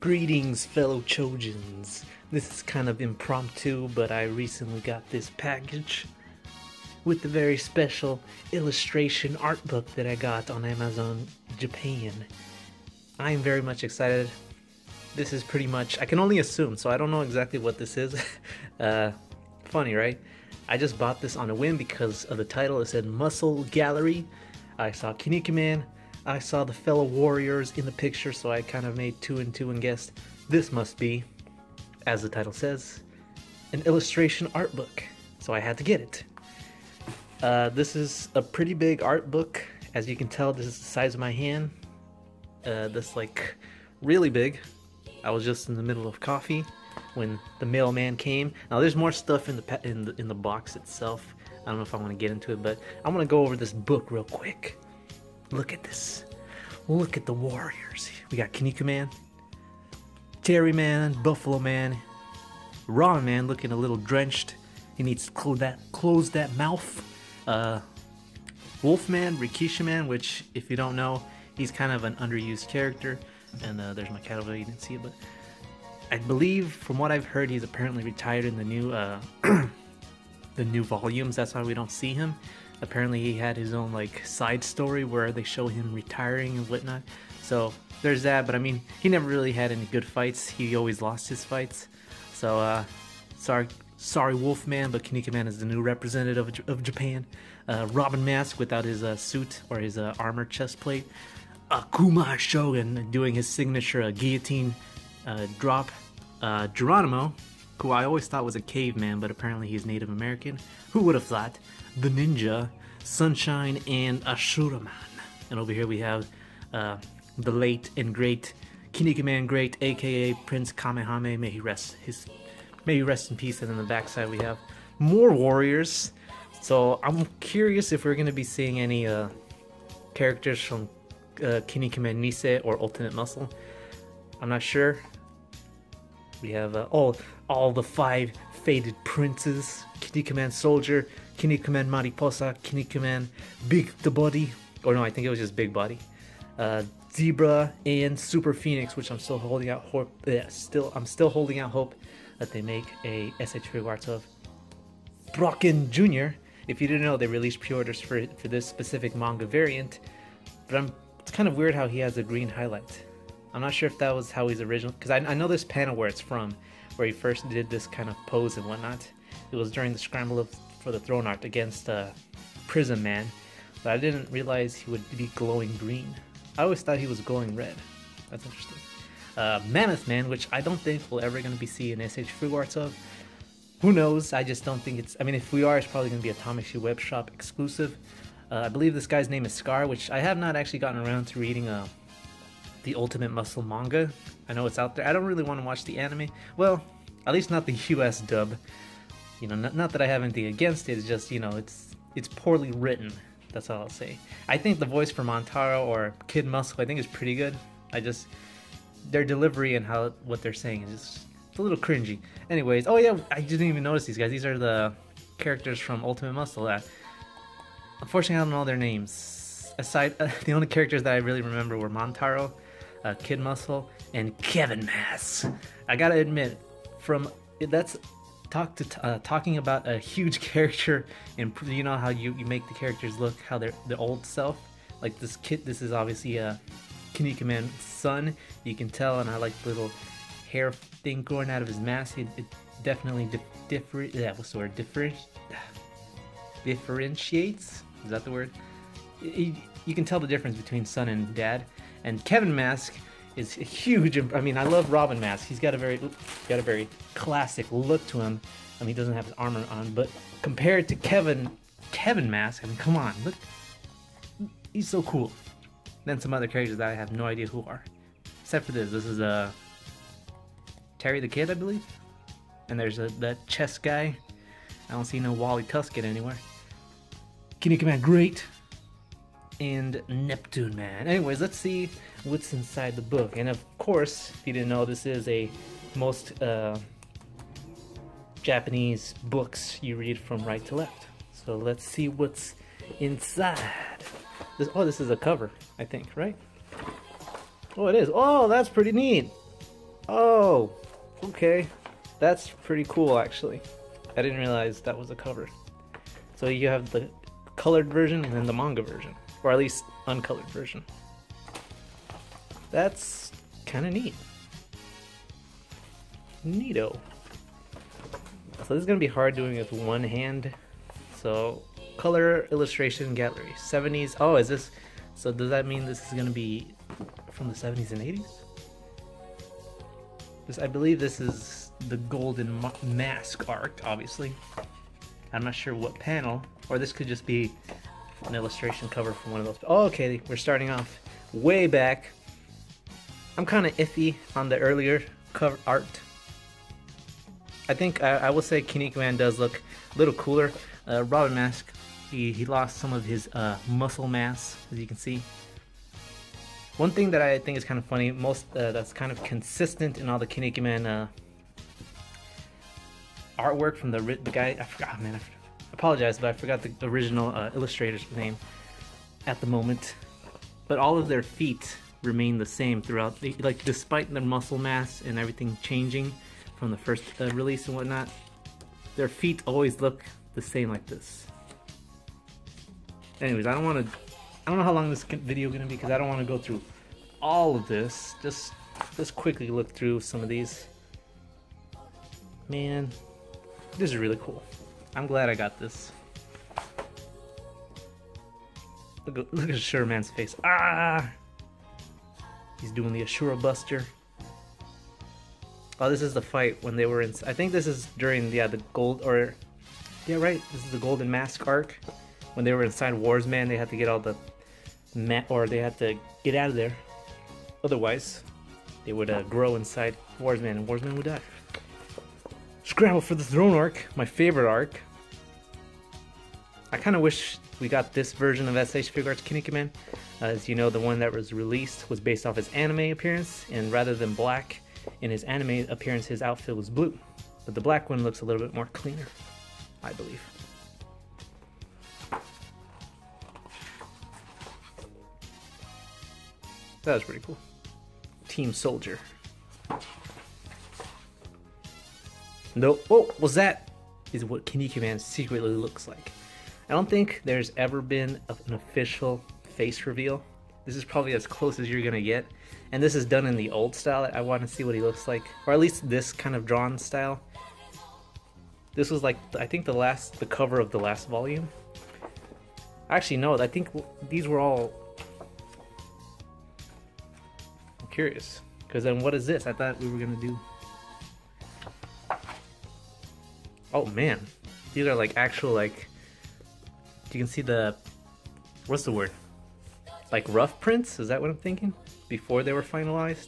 Greetings, fellow Trojans. This is kind of impromptu, but I recently got this package with the very special illustration art book that I got on Amazon Japan. I am very much excited. This is pretty much, I can only assume, so I don't know exactly what this is. Funny, right? I just bought this on a whim because of the title. It said Muscle Gallery. I saw Kinnikuman. I saw the fellow warriors in the picture, so I kind of made two and two and guessed this must be, as the title says, an illustration art book. So I had to get it. This is a pretty big art book. As you can tell, this is the size of my hand. This like really big. I was just in the middle of coffee when the mailman came. Now there's more stuff in the box itself. I don't know if I want to get into it, but I want to go over this book real quick. Look at this. Look at the warriors. We got Kinnikuman, Terry Man, Buffalo Man, Raw Man looking a little drenched. He needs to close that mouth. Wolfman, Rikisha Man, which if you don't know, he's kind of an underused character. And there's my cat over there, you didn't see it, but I believe from what I've heard, he's apparently retired in the new the new volumes. That's why we don't see him. Apparently he had his own like side story where they show him retiring and whatnot. So there's that, but I mean, he never really had any good fights. He always lost his fights. So sorry Wolfman, but Kinnikuman is the new representative of Japan. Mask without his suit or his armor chest plate. Kuma Shogun doing his signature guillotine drop. Geronimo, who I always thought was a caveman, but apparently he's Native American. Who would have thought? The Ninja, Sunshine, and Ashura Man. And over here we have the late and great Kinnikuman Great, aka Prince Kamehame. May he rest in peace. And on the backside we have more warriors. So I'm curious if we're going to be seeing any characters from Kinnikuman Nisei or Ultimate Muscle. I'm not sure. We have all the 5 faded princes: Kinnikuman Soldier, Kinnikuman Mariposa, Kinnikuman Big the Body, or no, I think it was just Big Body, Zebra, and Super Phoenix, which I'm still holding out hope. I'm still holding out hope that they make a SH Figuarts of Brocken Jr. If you didn't know, they released pre-orders for this specific manga variant, but it's kind of weird how he has a green highlight. I'm not sure if that was how he's original, because I know this panel where it's from, where he first did this kind of pose and whatnot. It was during the scramble for the throne art against Prism Man, but I didn't realize he would be glowing green. I always thought he was glowing red. That's interesting. Mammoth Man, which I don't think we're ever going to be seeing SH Figuarts of. Who knows? I just don't think it's... I mean, if we are, it's probably going to be a Tamashii Web Shop exclusive. I believe this guy's name is Scar, which I have not actually gotten around to reading the Ultimate Muscle manga. I know it's out there. I don't really want to watch the anime. Well, at least not the US dub. You know, not that I have anything against it. It's just, you know, it's poorly written. That's all I'll say. I think the voice for Montaro or Kid Muscle, I think is pretty good. Their delivery and what they're saying is just a little cringy. Anyways, oh yeah, I didn't even notice these guys. These are the characters from Ultimate Muscle. Unfortunately, I don't know their names. Aside, the only characters that I really remember were Montaro, Kid Muscle, and Kevin Mask. I gotta admit, talking about a huge character, and you know how you make the characters look how they're the old self. Like this kid, this is obviously Kinnikuman's son. You can tell, and I like the little hair thing growing out of his mask. It definitely differentiates. Is that the word? You can tell the difference between son and dad. And Kevin Mask is huge. I mean, I love Robin Mask. He's got a very classic look to him. I mean, he doesn't have his armor on, but compared to Kevin Mask, I mean, come on, look, he's so cool. Then some other characters that I have no idea who are, except for this. This is Terry the Kid, I believe. And there's that chess guy. I don't see no Wally Tuscan anywhere. Kinnikuman Great. And Neptune Man. Anyways, let's see what's inside the book. And of course, if you didn't know, this is most Japanese books you read from right to left. So let's see what's inside. This is a cover, I think, right? Oh, it is. Oh, that's pretty neat. Oh, okay. That's pretty cool, actually. I didn't realize that was a cover. So you have the colored version and then the manga version, or at least uncolored version. That's kind of neat. Neato. So this is gonna be hard doing it with one hand. So color illustration gallery, 70s. Oh, is this? So does that mean this is gonna be from the 70s and 80s? I believe this is the Golden Mask arc, obviously. I'm not sure what panel, or this could just be an illustration cover from one of those. Oh, okay, we're starting off way back. I'm kind of iffy on the earlier cover art. I think I will say Kinnikuman does look a little cooler. Robin Mask, he lost some of his muscle mass, as you can see. One thing that I think is kind of funny, that's kind of consistent in all the Kinnikuman artwork from the guy, I forgot, man, I apologize, but I forgot the original illustrator's name at the moment. But all of their feet remain the same throughout, like despite their muscle mass and everything changing from the first release and whatnot, their feet always look the same like this. Anyways, I don't know how long this video is gonna be because I don't want to go through all of this. Just quickly look through some of these. Man, this is really cool. I'm glad I got this. Look at Ashura Man's face. Ah! He's doing the Ashura Buster. Oh, this is the fight when they were in. I think this is during the gold or yeah, right. This is the Golden Mask arc when they were inside Warsman. They had to get all the they had to get out of there. Otherwise, they would grow inside Warsman, and Warsman would die. Scramble for the Throne arc, my favorite arc. I kind of wish we got this version of SH Figuarts Kinnikuman. As you know, the one that was released was based off his anime appearance, and rather than black in his anime appearance, his outfit was blue. But the black one looks a little bit more cleaner, I believe. That was pretty cool. Team Soldier. No, oh, was that is what Kinnikuman secretly looks like. I don't think there's ever been an official face reveal. This is probably as close as you're gonna get. And this is done in the old style. I want to see what he looks like. Or at least this kind of drawn style. This was like, I think the cover of the last volume. Actually, no, I think these were all... I'm curious. Because then what is this? I thought we were gonna do... Oh man, these are like actual, like, you can see the, what's the word? Like rough prints? Is that what I'm thinking? Before they were finalized?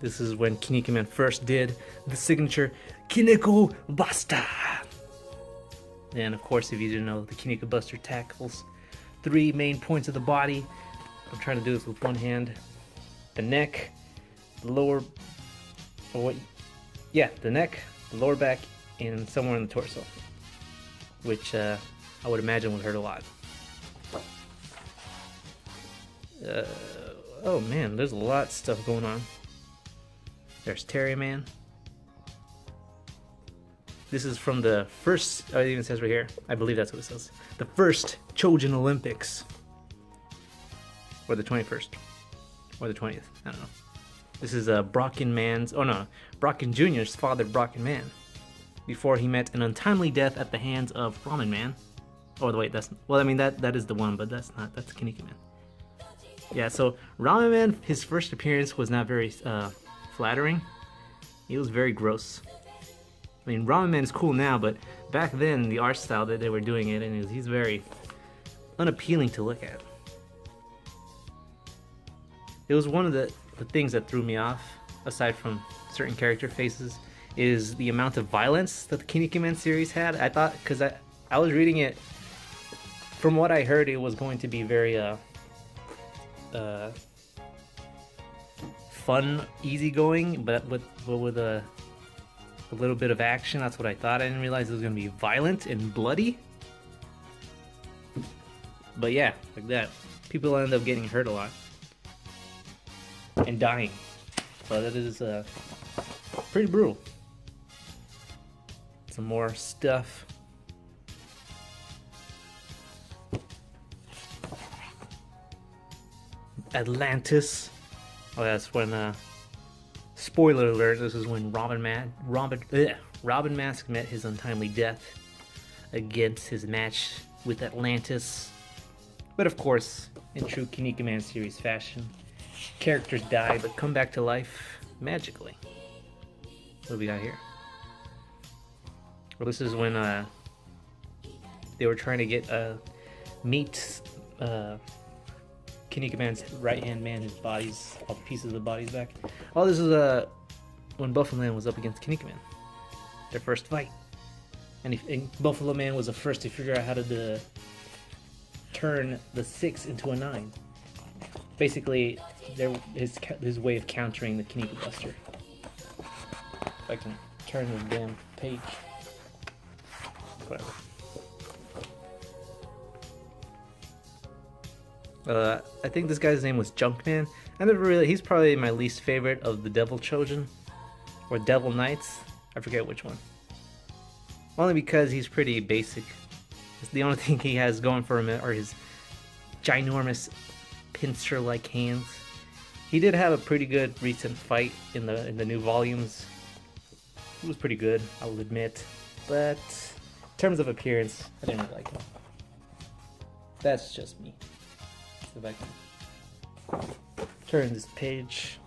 This is when Kinnikuman first did the signature Kinnikuman Buster. And of course, if you didn't know, the Kinnikuman Buster tackles 3 main points of the body. I'm trying to do this with one hand. The neck, the lower, or what? Yeah, the neck, the lower back, and somewhere in the torso, which I would imagine would hurt a lot. Oh man, there's a lot of stuff going on. There's Terry Man. This is from the first, oh, it even says right here, I believe that's what it says. The first Chojin Olympics. Or the 21st. Or the 20th, I don't know. This is Brocken Man's, oh no, Brocken Jr.'s father, Brocken Man. Before he met an untimely death at the hands of Ramen Man. Oh wait, that's, well I mean that is the one, but that's Kinnikuman. Yeah, so Ramen Man, his first appearance was not very flattering. He was very gross. I mean, Ramen Man is cool now, but back then, the art style that they were doing it in, he's very unappealing to look at. It was one of the things that threw me off, aside from certain character faces, is the amount of violence that the Kinnikuman series had. I thought, because I was reading it, from what I heard, it was going to be very fun, easygoing, but with a little bit of action. That's what I thought. I didn't realize it was going to be violent and bloody. But yeah, like that. People end up getting hurt a lot. and dying. So that is pretty brutal. Some more stuff. Atlantis. Oh, that's when. Spoiler alert: this is when Robin Mask met his untimely death against his match with Atlantis. But of course, in true Kinnikuman series fashion, characters die but come back to life magically. What do we got here? Well, this is when they were trying to get meet Kinnikuman's right-hand man, his bodies, all the pieces of the bodies back. Oh, this is when Buffalo Man was up against Kinnikuman, their first fight. And Buffalo Man was the first to figure out how to turn the 6 into a 9. Basically, his way of countering the Kinnikuman Buster. If I can turn the damn page. Whatever. I think this guy's name was Junkman. He's probably my least favorite of the Devil Children. Or Devil Knights. I forget which one. Only because he's pretty basic. It's the only thing he has going for him are his ginormous pincer-like hands. He did have a pretty good recent fight in the new volumes. It was pretty good, I'll admit. But in terms of appearance, I didn't really like him. That's just me. If I can turn this page,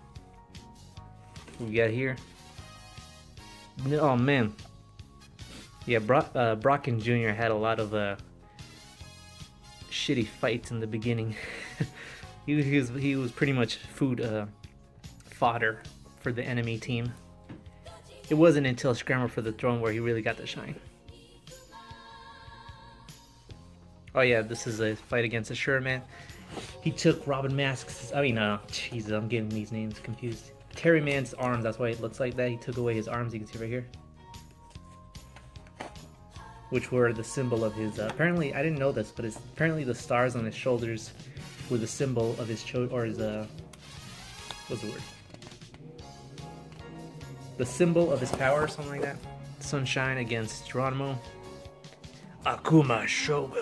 what we got here? Oh man, yeah, Brocken Jr. had a lot of shitty fights in the beginning. he was pretty much food fodder for the enemy team. It wasn't until Scramble for the Throne where he really got the shine. Oh yeah, this is a fight against Ashura Man. He took Robin Mask's, Jesus, I'm getting these names confused. Terry Man's arms, that's why it looks like that. He took away his arms, you can see right here. Which were the symbol of his, apparently, I didn't know this, but apparently the stars on his shoulders were the symbol of his, what's the word? The symbol of his power, or something like that. Sunshine against Geronimo. Akuma Shogun.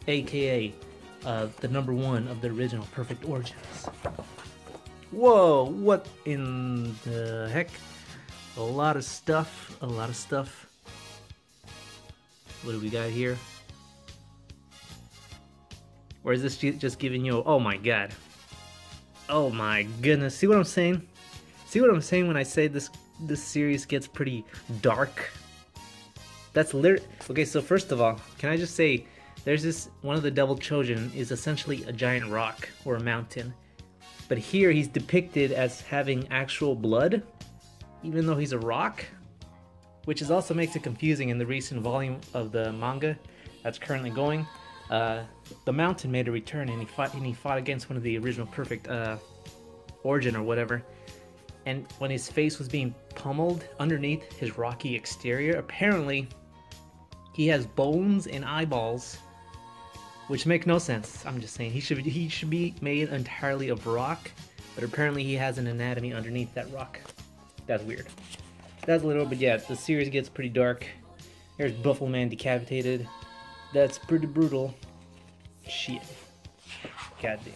AKA the #1 of the original Perfect Origins. Whoa, what in the heck? A lot of stuff, What do we got here? Or is this just giving you, oh my god. Oh my goodness, see what I'm saying? See what I'm saying when I say this series gets pretty dark? That's literally, okay, so first of all, can I just say, there's this, one of the Devil Children is essentially a giant rock or a mountain. But here he's depicted as having actual blood, even though he's a rock. Which is also makes it confusing in the recent volume of the manga that's currently going. The mountain made a return and he fought against one of the original Perfect Origin or whatever. And when his face was being pummeled underneath his rocky exterior, apparently he has bones and eyeballs. Which make no sense. I'm just saying he should be made entirely of rock, but apparently he has an anatomy underneath that rock. That's weird. That's a little, but yeah, the series gets pretty dark. There's Buffalo Man decapitated. That's pretty brutal. Shit. Goddamn.